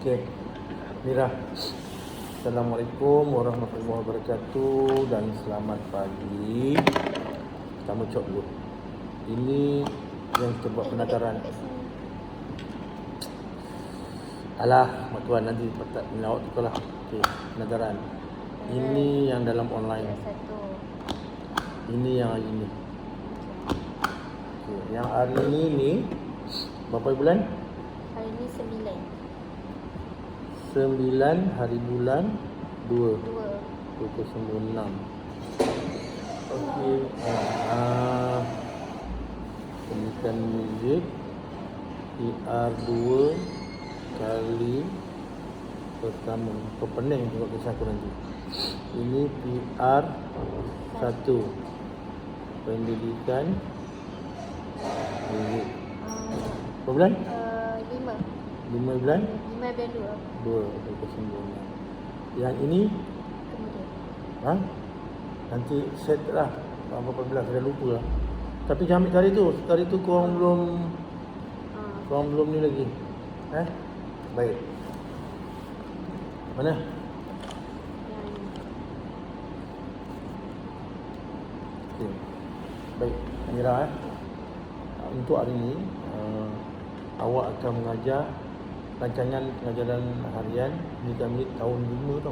Okey, Mira. Assalamualaikum warahmatullahi wabarakatuh dan selamat pagi. Kita cok dulu. Ini yang kita buat penataran. Alah, mak tuan nanti melawak tu lah. Okey, penataran. Ini yang dalam online. Ini yang hari ini. Okey, yang hari ini ni berapa bulan? Hari ni 9 hari bulan 2 2. 2096. Okey. Pemilikan muzik PR2 kali pertama. Kau pening tengok kisah aku nanti. Ini PR1 pendidikan muzik. Berapa bulan? 5 bulan? 5 bulan 2. 2096. Yang ini Kemudian nanti set lah berapa belas, saya lupa lah. Tapi jangan ambil tadi tu korang belum ni lagi. Baik. Mana? Okay. Baik, Mira. Untuk hari ini awak akan mengajar rancangan pengajaran harian ni kami tahun 5 tau.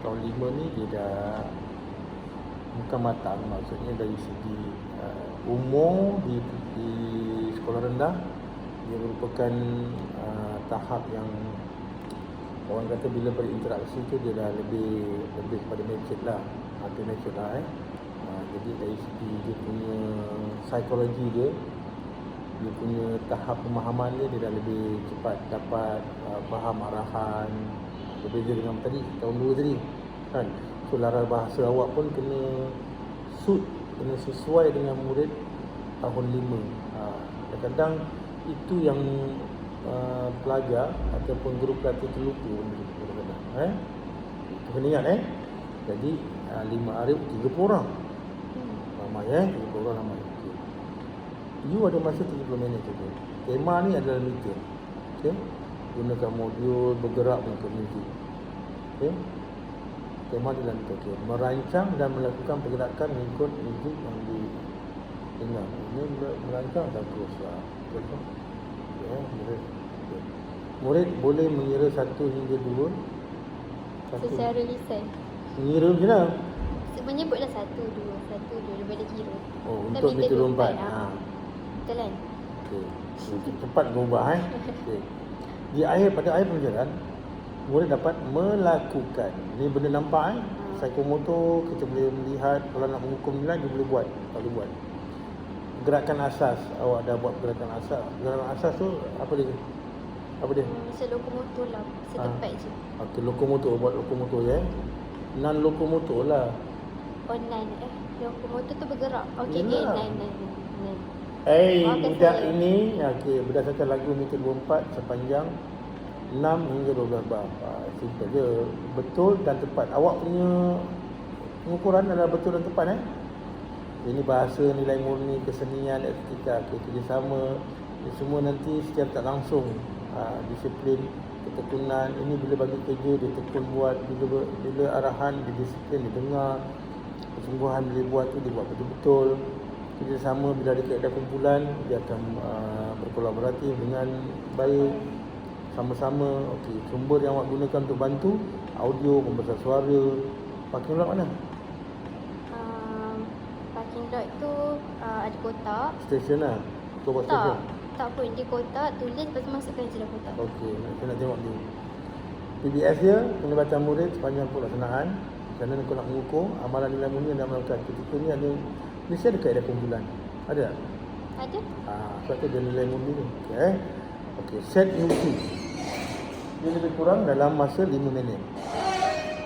Tahun 5 ni dia dah bukan matang, maksudnya dari segi umur di sekolah rendah dia merupakan tahap yang orang kata bila berinteraksi tu dia dah lebih kepada mature lah, hampir mature lah jadi dari segi dia punya psikologi dia punya tahap pemahaman dia dah lebih cepat dapat faham arahan. Berbeza dengan tadi tahun 2 tadi kan. So laras bahasa awak pun kena sesuai dengan murid tahun 5. Kadang-kadang itu yang pelajar ataupun guru pelatih terlupa kadang-kadang. Itu kena ingat Jadi 5 hari 30 orang. Ramai 30 orang ramai. You ada masa 30 minit saja. Tema ni adalah meeting. Okey. Gunakan modul bergerak untuk muzik. Okey. Tema adalah meeting. Merancang dan melakukan pergerakan mengikut muzik yang didengar. Ini merancang dan teruslah. Murid boleh mengira 1 hingga 2 secara lisan. Mengira macam mana? Menyebutlah 1, 2 daripada kira. Untuk meter 4. Betul kan? Okey. Cepat berubah Okey. Pada akhir pelajaran murid dapat melakukan. Ni benda nampak psikomotor, kita boleh melihat. Kalau nak mengukur nilai dia boleh buat. Kalau buat gerakan asas, awak dah buat gerakan asas. Gerakan asas tu apa dia? Macam lokomotor lah, setempat je. Okey, lokomotor, buat lokomotor non lokomotor lah. Lokomotor tu bergerak. Okey, nine. Budak ini berdasarkan lagu meter 24 sepanjang 6 hingga 12 bar. Simple je. Betul dan tepat. Awak punya pengukuran adalah betul dan tepat Ini bahasa, nilai murni, kesenian, estetika, kerjasama. Ini semua nanti secara tak langsung. Disiplin, ketekunan. Ini bila bagi kerja dia tekun buat. Bila arahan dia disiplin, dia dengar. Kesungguhan bila buat tu dia buat betul-betul. Kerjasama bila ada kumpulan dia akan berkolaboratif dengan baik sama-sama. Okey, sumber yang awak gunakan untuk bantu audio, pembesar suara. Parking lot mana? Parking lot tu ada kotak. Stesen lah. Kau buat stesen? Tak pun, dia kotak, tulis lepas tu masukkan je dalam kotak. Okey, kita nak tengok ni. PBS dia, penglibatan murid sepanjang pelaksanaan. Macam mana kau nak mengukur amalan nilai murni dan melakukan. Ketika ni ada mesti ada kaedah kumpulan. Ada tak? Ada. Sebab tu dia nilai murni ni. Okey, set music. Dia lebih kurang dalam masa 5 minit.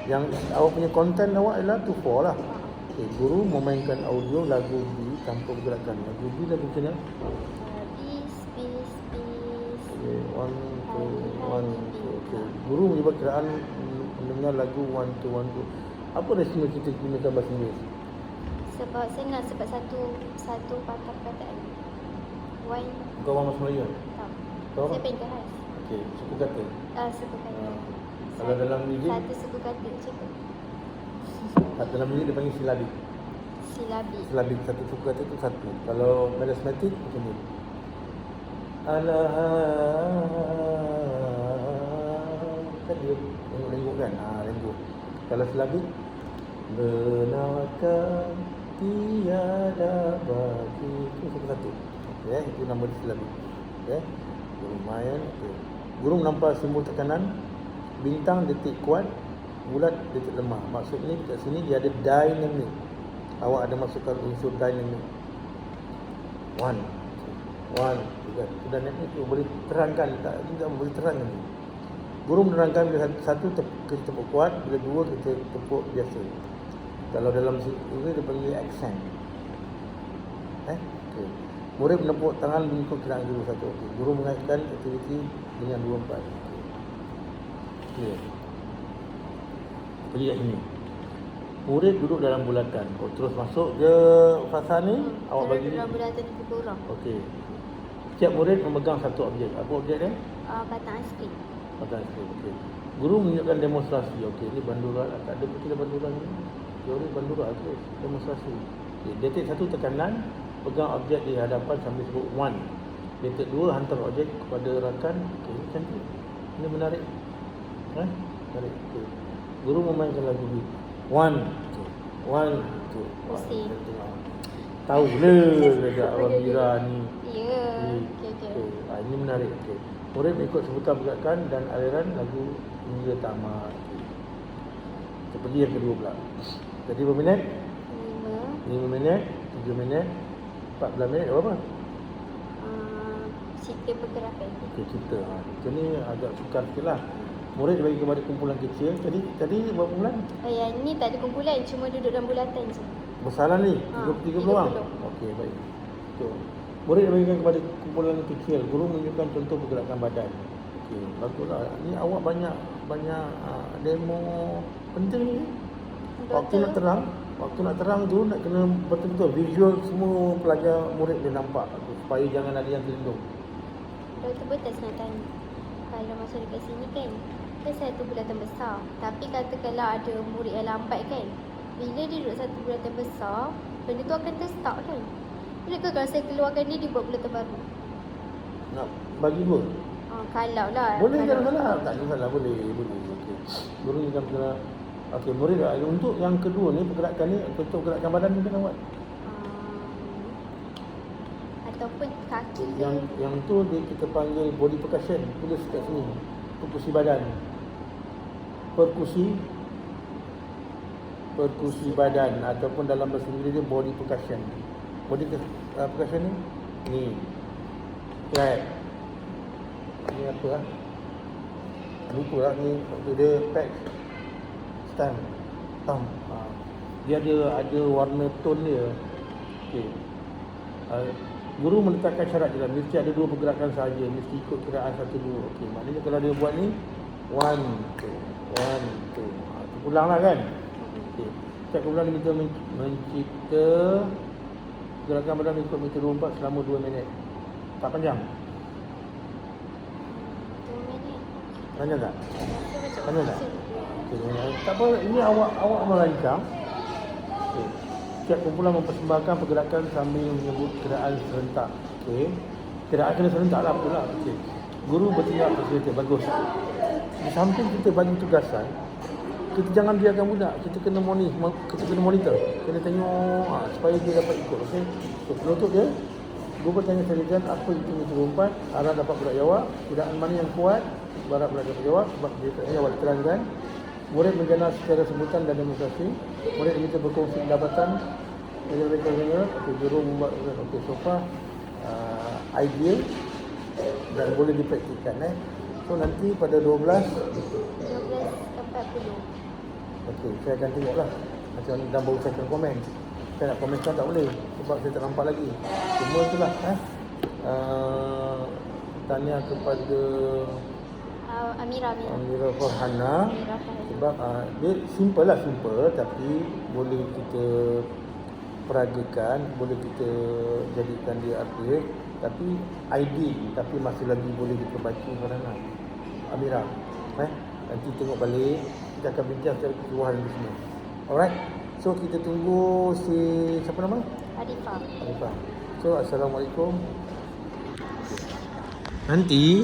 Yang awak punya konten awak adalah 2-4 lah. Okey, guru memainkan audio lagu B tanpa pergerakan. Lagu B lagu macam mana? Peace. Okey, 1, 2, 1, 2. Okey, guru menyebut kiraan mendengar lagu 1, 2, 1, 2. Apa resmi kita gunakan bahasa Inggeris? Sebab senang, sebab satu patah perkataan. One. Kau orang Melayu? Tak. Kau apa? Saya pengen khas. Okey, suku kata. Suku kata. Kalau dalam muzik, Satu suku kata macam tu. dalam muzik dia panggil silabik. Silabik. Silabik satu suku kata tu satu. Kalau melismatik macam ni. Alaha, kan dia lengguk kan? Lengguk. Kalau silabik, benarkah tiada bagi, itu suku satu. Okey, itu nama dia silabik. Okey. Lumayan. Okey. Guru menampak simbol tekanan, bintang detik kuat, bulat detik lemah. Maksudnya kat sini dia ada dynamic. Awak ada masukkan unsur dynamic. One, juga. Dynamic tu boleh terangkan, tak tidak boleh terangkan. Guru menerangkan bila satu kita tepuk kuat, bila dua kita tepuk biasa. Kalau dalam ini dia panggil accent. Okay. Murid menepuk tangan mengikut kiraan guru satu. Okay. Guru mengaitkan aktiviti dengan 24. Clear. Jadi ini. Murid duduk dalam bulatan. Terus masuk je fasa ni, awak bagi dalam bulatan itu kurang. okey. Setiap murid memegang satu objek. Apa objek dia? Batang aiskrim. Batang aiskrim. Okey. Guru menunjukkan demonstrasi. Okey, ini bandura. Tak ada betul bandura ni. Teori bandura tu demonstrasi. Okey, detik satu tekanan, pegang objek di hadapan sambil sebut one. Detik dua hantar objek kepada rakan. Okey, ini cantik. Ini menarik. Menarik. Okey. Guru memainkan lagu ni. One, two. Mesti. Tahu le dekat Abang Mira ni. Ya. Okey. Ini menarik. Okey. Murid mengikut sebutan pergerakan dan aliran lagu hingga tamat. Kita pergi yang kedua pula. Jadi berapa minit? 5 minit, 7 minit, 14 minit berapa? Cerita pergerakan. Okey, cerita. Kita ni agak sukar sikit lah. Murid bagi kepada kumpulan kecil. Tadi berapa bulan? Yang ni tak ada kumpulan, cuma duduk dalam bulatan je. Bersalah ni, 30 orang? Okey, baik. So, murid bagikan kepada kumpulan kecil. Guru menunjukkan contoh pergerakan badan. Okey, baguslah. Ni awak banyak demo penting ni. Waktu nak terang tu nak kena betul-betul visual semua pelajar murid dia nampak supaya jangan ada yang terlindung. Betul-betul senang tanya. Kalau masuk dekat sini kan satu bulatan besar. Tapi katakanlah ada murid yang lambat kan, bila dia duduk satu bulatan besar, benda tu akan terstuck kan. Bila kalau saya keluarkan dia buat bulatan baru. Nak bagi dua? Kalau lah. Boleh, jangan salah. Tak ada salah, boleh. Okey. Guru ni kan kena. Okey, murid untuk yang kedua ni pergerakan ni, contoh pergerakan badan ni kena buat. Ataupun kaki yang tu dia kita panggil body percussion. Tulis kat sini. Perkusi badan. Perkusi badan ataupun dalam bahasa Inggeris dia body percussion. Body percussion ni clap. Ni apa lah? Lupa lah ni. Waktu dia patch stamp. Dia ada warna tone dia. Okey. Guru menetapkan syarat dia. Mesti ada dua pergerakan sahaja. Mesti ikut kiraan 1, 2. Okey, maknanya kalau dia buat ni 1, 2. Ulanglah kan? Okey. Setiap kumpulan diminta mencipta gerakan badan mengikut meter 24 selama 2 minit. Tak panjang? 2 minit. Panjang tak? Panjang tak? Okey, tak apa, ini awak merancang. Okey. Setiap kumpulan mempersembahkan pergerakan sambil menyebut kiraan serentak. Okey. Kiraan kena serentak lah pula. Okey. Guru bertindak fasilitator. Bagus. Di samping kita bagi tugasan, kita jangan biarkan budak. Kita kena monitor. Kena tengok supaya dia dapat ikut. Okey. So, penutup dia. Guru bertanya selidikan apa itu meter 4. Arah dapat budak jawab. Kiraan mana yang kuat. Barat budak dapat jawab. Sebab dia tak awak terangkan. Murid mengenal secara sebutan dan demonstrasi. Murid kita berkongsi pendapatan. Mereka guru membuat so far ideal dan boleh dipraktikkan. So nanti pada 12 ke 40. Okey, saya akan tengoklah. Macam mana dan baru saya akan komen. Saya nak komen sekarang tak boleh sebab saya tak nampak lagi. Cuma itulah tanya kepada Amira Farhana. Sebab dia simple tapi boleh kita peragakan, boleh kita jadikan dia upgrade Tapi ideal, tapi masih lagi boleh kita baca Farhana. Amira. Nanti tengok balik, kita akan bincang secara keseluruhan di sini. Alright. So kita tunggu si siapa nama? Arifah. Arifah. So assalamualaikum. Nanti